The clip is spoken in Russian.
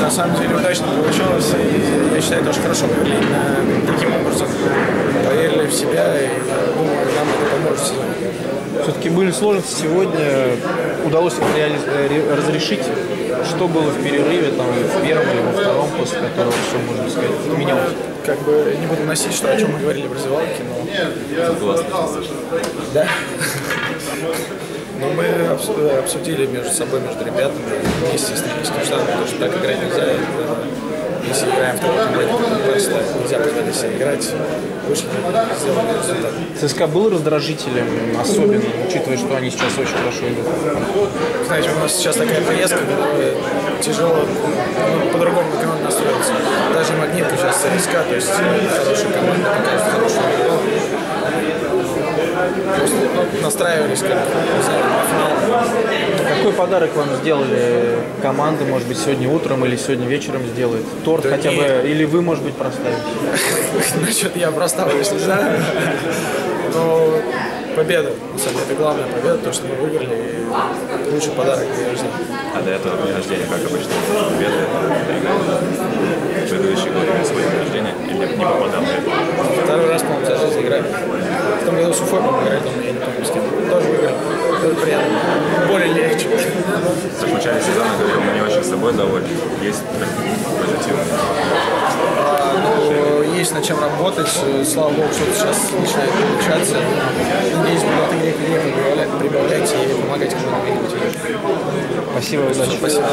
на самом деле удачно получилось, и я считаю, тоже хорошо провели. Таким образом поверили в себя, и думаю, нам это поможет сегодня. Все-таки были сложности сегодня, удалось разрешить, что было в перерыве, там, в первом или во втором, после которого все, можно сказать, менялось. Как бы не буду носить, что, о чем мы говорили в раздевалке, но... Да? Но мы обсудили между собой, между ребятами, вместе с тренерским штабом, потому что так играть нельзя. Если играем в такой команде, просто нельзя позволить себе играть. Вышли, сделали результат. ЦСКА был раздражителем, особенно, учитывая, что они сейчас очень хорошо идут? Знаете, у нас сейчас такая поездка, тяжело по-другому на команду настроиться. Даже Магнитка сейчас ЦСКА, то есть хорошая команда, показывает хорошую игру. Настраивались как на финал. Какой подарок вам сделали команды, может быть, сегодня утром или сегодня вечером сделает? Торт да хотя бы, или вы, может быть, проставите? Насчет я проставлюсь, не знаю. Но победа, на самом деле, это главная победа, то, что мы выиграли, и лучший подарок день рождения. А до этого день рождения, как обычно, победы, предыдущий год свой день рождения, или не попадал на это? Второй раз, по-моему, за жизнь играли. В том году с Уфой, по-моему, играли, я не помню с кем. Тоже выиграли. Это приятно. Более легче. В начале сезона, когда мы не очень с собой довольны, есть позитив. Есть над чем работать. Слава богу, что-то сейчас начинает получаться. Надеюсь, буду от игры к игре прибавлять и помогать команде выиграть. Спасибо, удачи. Спасибо.